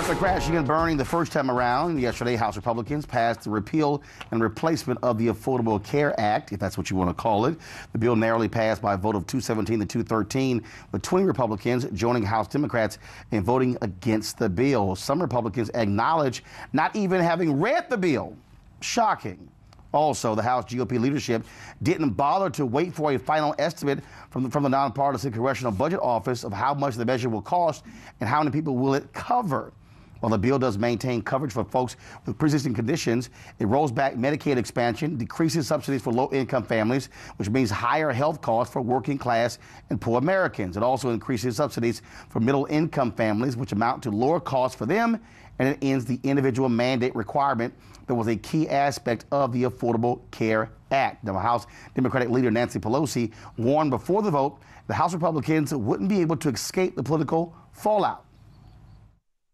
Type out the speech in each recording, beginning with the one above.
After crashing and burning the first time around, yesterday, House Republicans passed the repeal and replacement of the Affordable Care Act, if that's what you want to call it. The bill narrowly passed by a vote of 217 to 213, with 20 Republicans joining House Democrats in voting against the bill. Some Republicans acknowledge not even having read the bill. Shocking. Also, the House GOP leadership didn't bother to wait for a final estimate from the nonpartisan Congressional Budget Office of how much the measure will cost and how many people will it cover. While the bill does maintain coverage for folks with pre-existing conditions, it rolls back Medicaid expansion, decreases subsidies for low-income families, which means higher health costs for working class and poor Americans. It also increases subsidies for middle-income families, which amount to lower costs for them, and it ends the individual mandate requirement that was a key aspect of the Affordable Care Act. Now, House Democratic leader Nancy Pelosi warned before the vote that House Republicans wouldn't be able to escape the political fallout.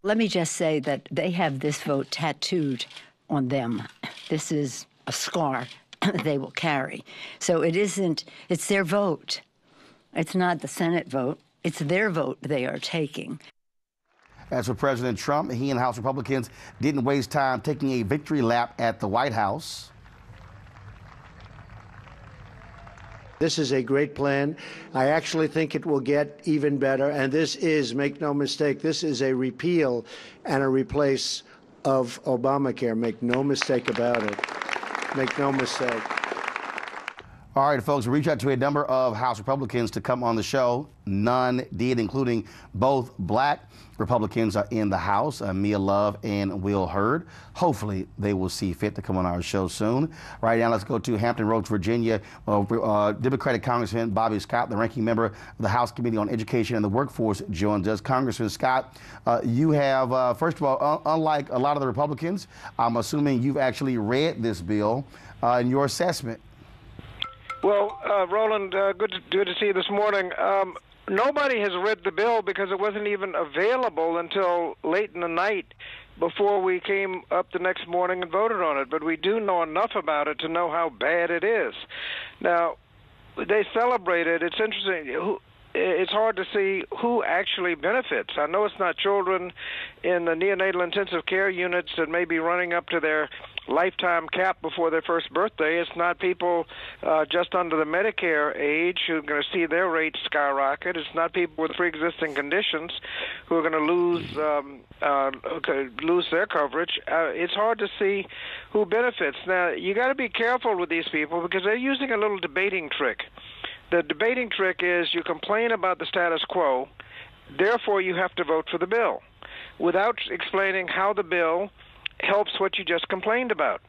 Let me just say that they have this vote tattooed on them. This is a scar they will carry. So it's their vote. It's not the Senate vote. It's their vote they are taking. As for President Trump, he and House Republicans didn't waste time taking a victory lap at the White House. This is a great plan. I actually think it will get even better. And this is, make no mistake, this is a repeal and a replace of Obamacare. Make no mistake about it. Make no mistake. All right, folks, we reached out to a number of House Republicans to come on the show. None did, including both black Republicans are in the House, Mia Love and Will Hurd. Hopefully, they will see fit to come on our show soon. Right now, let's go to Hampton Roads, Virginia. Democratic Congressman Bobby Scott, the ranking member of the House Committee on Education and the Workforce, joins us. Congressman Scott, you have, first of all, unlike a lot of the Republicans, I'm assuming you've actually read this bill. In your assessment. Well, Roland, good to see you this morning. Nobody has read the bill because it wasn't even available until late in the night before we came up the next morning and voted on it. But we do know enough about it to know how bad it is. Now, they celebrated. It's interesting. It's hard to see who actually benefits. I know it's not children in the neonatal intensive care units that may be running up to their lifetime cap before their first birthday. It's not people just under the Medicare age who are going to see their rates skyrocket. It's not people with pre-existing conditions who are going to lose their coverage. It's hard to see who benefits. Now, you got to be careful with these people because they're using a little debating trick. The debating trick is you complain about the status quo, therefore you have to vote for the bill, without explaining how the bill helps what you just complained about.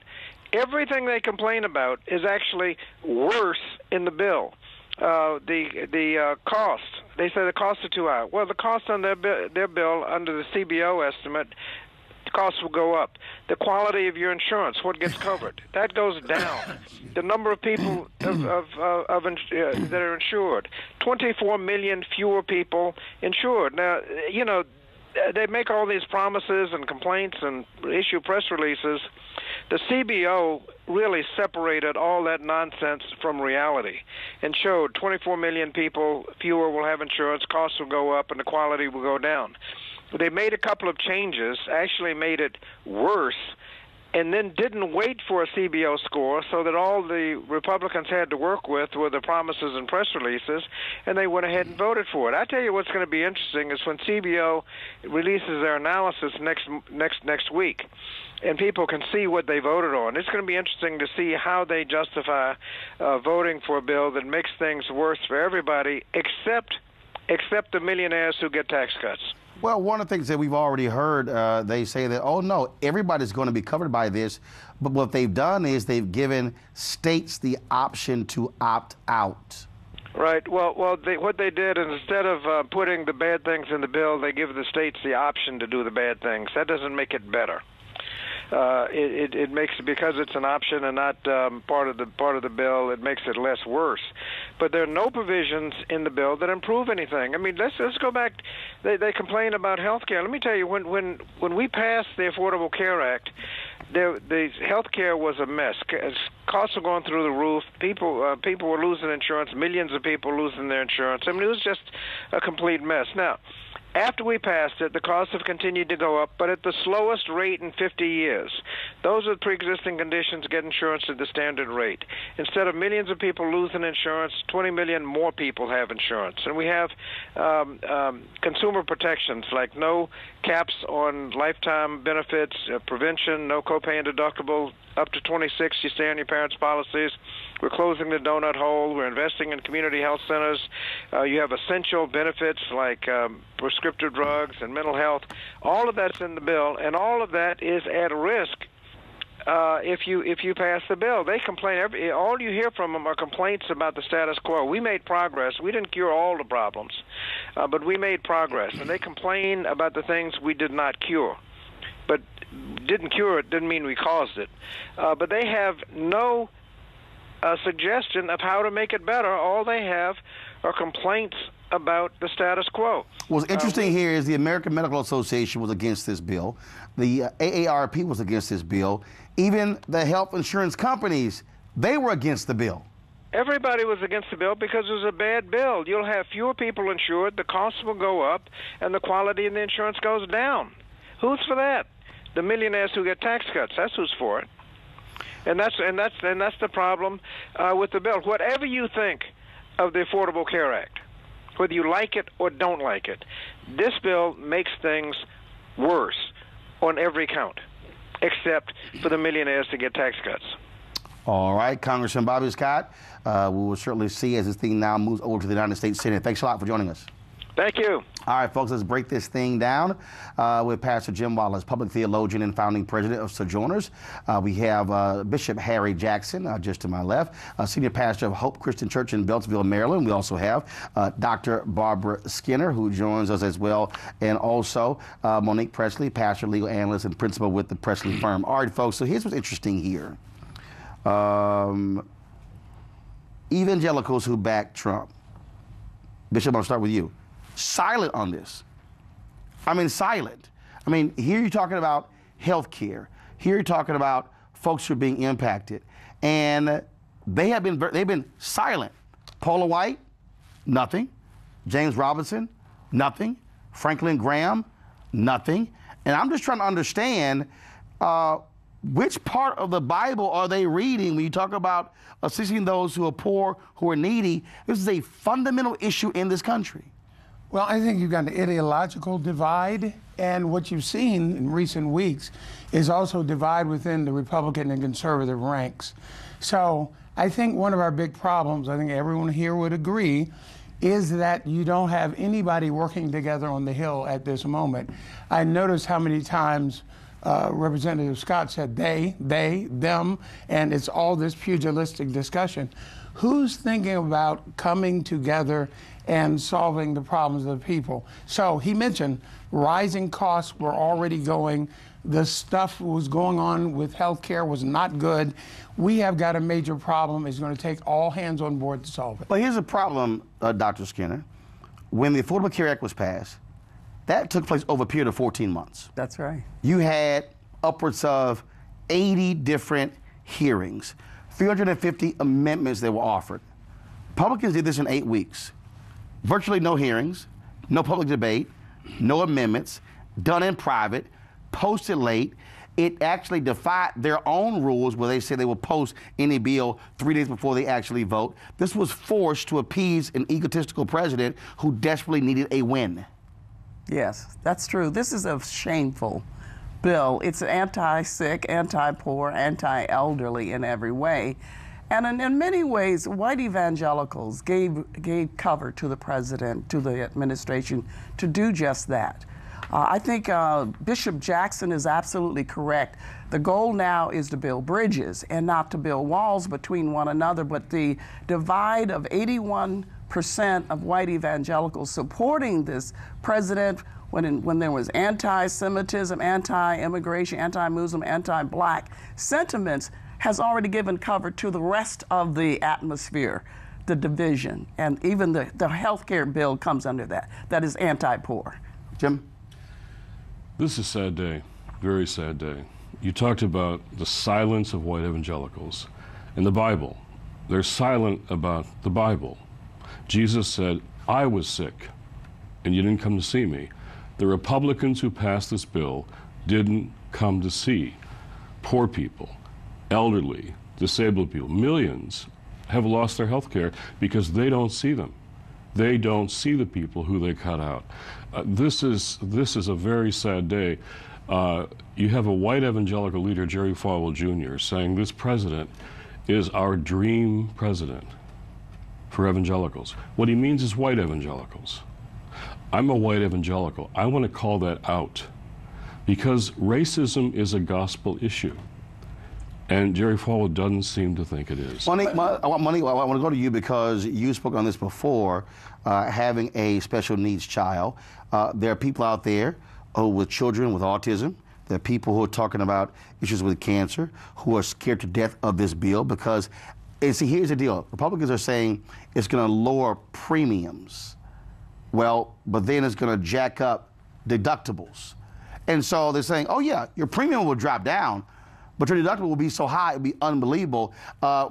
Everything they complain about is actually worse in the bill. The cost, they say the cost are too high. Well, the cost on their bill under the CBO estimate, the costs will go up. The quality of your insurance, what gets covered, that goes down. The number of people that are insured, 24 million fewer people insured. Now, you know, they make all these promises and complaints and issue press releases. The CBO really separated all that nonsense from reality and showed 24 million people fewer will have insurance, costs will go up, and the quality will go down. They made a couple of changes, actually made it worse, and then didn't wait for a CBO score, so that all the Republicans had to work with were the promises and press releases, and they went ahead and voted for it. I tell you what's going to be interesting is when CBO releases their analysis next week, and people can see what they voted on. It's going to be interesting to see how they justify voting for a bill that makes things worse for everybody, except the millionaires who get tax cuts. Well, one of the things that we've already heard, they say that, oh, no, everybody's going to be covered by this. But what they've done is they've given states the option to opt out. Right. Well, what they did is instead of putting the bad things in the bill, they give the states the option to do the bad things. That doesn't make it better. It makes it, because it's an option and not part of the bill, it makes it less worse. But there are no provisions in the bill that improve anything. I mean, let's go back. They complain about health care. Let me tell you, when we passed the Affordable Care Act, the health care was a mess. Costs were going through the roof. People were losing insurance. Millions of people losing their insurance. I mean, it was just a complete mess. Now, after we passed it, the costs have continued to go up, but at the slowest rate in 50 years. Those with pre-existing conditions get insurance at the standard rate. Instead of millions of people losing insurance, 20 million more people have insurance. And we have consumer protections like no caps on lifetime benefits, prevention, no copay and deductible. Up to 26, you stay on your parents' policies. We're closing the donut hole. We're investing in community health centers. You have essential benefits like prescriptive drugs and mental health. All of that's in the bill, and all of that is at risk if you pass the bill. They complain. All you hear from them are complaints about the status quo. We made progress. We didn't cure all the problems, but we made progress. And they complain about the things we did not cure. But didn't cure it didn't mean we caused it. But they have no suggestion of how to make it better. All they have are complaints about the status quo. What's interesting here is the American Medical Association was against this bill. The AARP was against this bill. Even the health insurance companies, they were against the bill. Everybody was against the bill because it was a bad bill. You'll have fewer people insured, the costs will go up, and the quality of the insurance goes down. Who's for that? The millionaires who get tax cuts. That's who's for it. And that's the problem with the bill. Whatever you think of the Affordable Care Act, whether you like it or don't like it, this bill makes things worse on every count, except for the millionaires to get tax cuts. All right, Congressman Bobby Scott, we will certainly see as this thing now moves over to the United States Senate. Thanks a lot for joining us. Thank you. All right, folks, let's break this thing down with Pastor Jim Wallace, public theologian and founding president of Sojourners. We have Bishop Harry Jackson, just to my left, senior pastor of Hope Christian Church in Beltsville, Maryland. We also have Dr. Barbara Skinner, who joins us as well, and also Monique Presley, pastor, legal analyst, and principal with the Presley firm. All right, folks, so here's what's interesting here. Evangelicals who back Trump. Bishop, I'll start with you. Silent on this. I mean, silent. I mean, here you're talking about health care. Here you're talking about folks who are being impacted. And they've been silent. Paula White, nothing. James Robinson, nothing. Franklin Graham, nothing. And I'm just trying to understand which part of the Bible are they reading when you talk about assisting those who are poor, who are needy? This is a fundamental issue in this country. Well, I think you've got an ideological divide, and what you've seen in recent weeks is also divide within the Republican and conservative ranks. So I think one of our big problems, I think everyone here would agree, is that you don't have anybody working together on the Hill at this moment. I noticed how many times Representative Scott said they, them, and it's all this pugilistic discussion. Who's thinking about coming together and solving the problems of the people? So he mentioned rising costs were already going. The stuff was going on with health care was not good. We have got a major problem. It's going to take all hands on board to solve it. Well, here's a problem, Dr. Skinner. When the Affordable Care Act was passed, that took place over a period of 14 months. That's right. You had upwards of 80 different hearings, 350 amendments that were offered. Republicans did this in 8 weeks. Virtually no hearings, no public debate, no amendments, done in private, posted late. It actually defied their own rules where they said they will post any bill 3 days before they actually vote. This was forced to appease an egotistical president who desperately needed a win. Yes, that's true. This is a shameful bill. It's anti-sick, anti-poor, anti-elderly in every way. And in many ways, white evangelicals gave cover to the president, to the administration, to do just that. I think Bishop Jackson is absolutely correct. The goal now is to build bridges and not to build walls between one another, but the divide of 81% of white evangelicals supporting this president when there was anti-Semitism, anti-immigration, anti-Muslim, anti-black sentiments has already given cover to the rest of the atmosphere, the division, and even the health care bill comes under that. That is anti-poor. Jim? This is a sad day, very sad day. you talked about the silence of white evangelicals. In the Bible, they're silent about the Bible. Jesus said, I was sick, and you didn't come to see me. The Republicans who passed this bill didn't come to see poor people, elderly, disabled people. Millions have lost their health care because they don't see them. They don't see the people who they cut out. This is a very sad day. You have a white evangelical leader, Jerry Falwell Jr., saying this president is our dream president for evangelicals. What he means is white evangelicals. I'm a white evangelical. I want to call that out because racism is a gospel issue. And Jerry Falwell doesn't seem to think it is. Monique, I want to go to you because you spoke on this before, having a special needs child. There are people out there with children with autism. There are people who are talking about issues with cancer, who are scared to death of this bill because, and see, here's the deal. Republicans are saying it's going to lower premiums. Well, but then it's going to jack up deductibles. And so they're saying, oh yeah, your premium will drop down, but your deductible will be so high, it'll be unbelievable.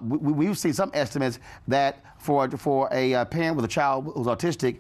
We've seen some estimates that for a parent with a child who's autistic,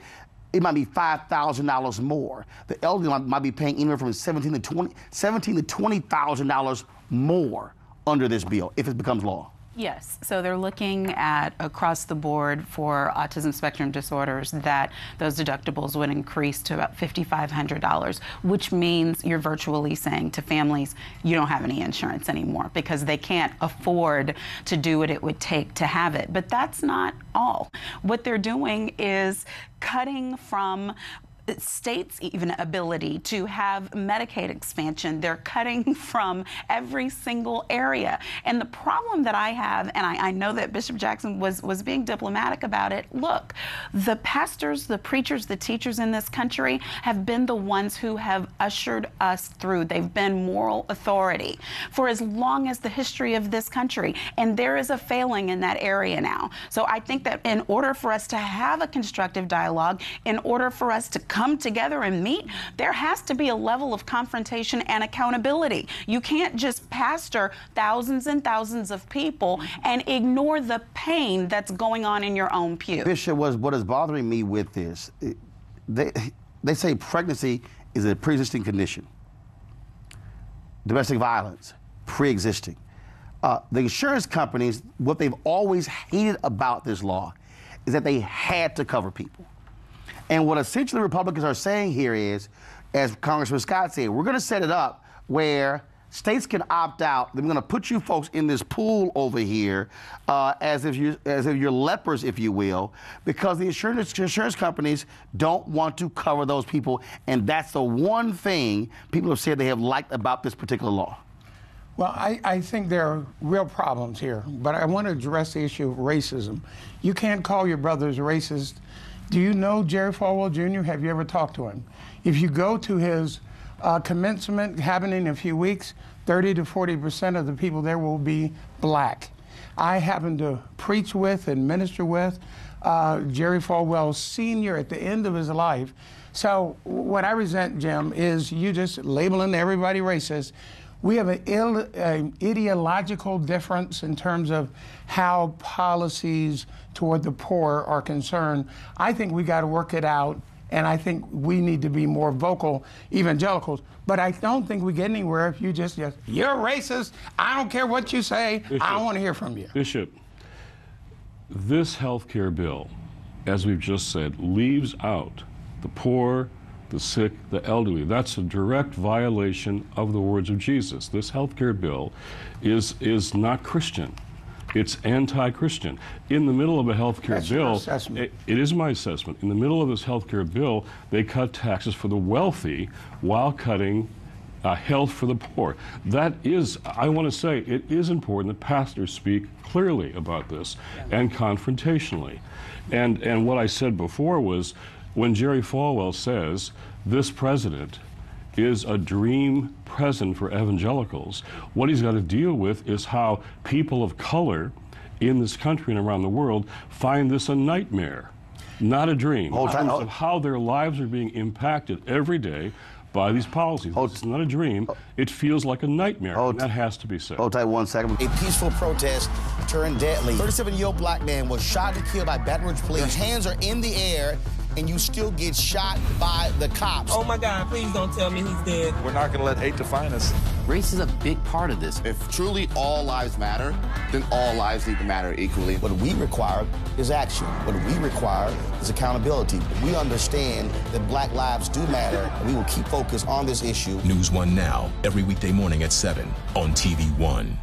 it might be $5,000 more. The elderly might be paying anywhere from $17,000 to $20,000 more under this bill if it becomes law. Yes, so they're looking at across the board for autism spectrum disorders that those deductibles would increase to about $5,500, which means you're virtually saying to families, you don't have any insurance anymore because they can't afford to do what it would take to have it. But that's not all. What they're doing is cutting from states' even ability to have Medicaid expansion. They're cutting from every single area. And the problem that I have, and I know that Bishop Jackson was being diplomatic about it, look, the pastors, the preachers, the teachers in this country have been the ones who have ushered us through. They've been moral authority for as long as the history of this country. And there is a failing in that area now. So I think that in order for us to have a constructive dialogue, in order for us to come together and meet, there has to be a level of confrontation and accountability. You can't just pastor thousands and thousands of people and ignore the pain that's going on in your own pew. Bishop, what is bothering me with this, they say pregnancy is a pre-existing condition. Domestic violence, pre-existing. The insurance companies, what they've always hated about this law is that they had to cover people. And what essentially Republicans are saying here is, as Congressman Scott said, we're going to set it up where states can opt out. They're going to put you folks in this pool over here as if you're lepers, if you will, because the insurance companies don't want to cover those people. And that's the one thing people have said they have liked about this particular law. Well, I think there are real problems here, but I want to address the issue of racism. You can't call your brothers racist. Do you know Jerry Falwell Jr.? Have you ever talked to him? If you go to his commencement happening in a few weeks, 30 to 40% of the people there will be black. I happen to preach with and minister with Jerry Falwell Sr. at the end of his life. So what I resent, Jim, is you just labeling everybody racist. We have an ideological difference in terms of how policies toward the poor are concerned. I think we got to work it out, and I think we need to be more vocal evangelicals. But I don't think we get anywhere if you just you're racist. I don't care what you say. Bishop, I don't want to hear from you. Bishop, this health care bill, as we've just said, leaves out the poor, the sick, the elderly. That's a direct violation of the words of Jesus. This health care bill is not Christian. It's anti-Christian. In the middle of a health care bill, it is my assessment. In the middle of this health care bill, they cut taxes for the wealthy while cutting health for the poor. That is, I want to say, it is important that pastors speak clearly about this and confrontationally. And what I said before was, when Jerry Falwell says this president is a dream president for evangelicals, what he's got to deal with is how people of color in this country and around the world find this a nightmare. not a dream. Hold in tight. terms of how their lives are being impacted every day by these policies. It's not a dream. It feels like a nightmare, and that has to be said. Hold tight 1 second. A peaceful protest turned deadly. 37-year-old black man was shot and killed by Baton Rouge police. His hands are in the air, and you still get shot by the cops. Oh my God, please don't tell me he's dead. We're not going to let hate define us. Race is a big part of this. If truly all lives matter, then all lives need to matter equally. What we require is action. What we require is accountability. We understand that black lives do matter, and we will keep focused on this issue. NewsOne Now, every weekday morning at 7 on TV1.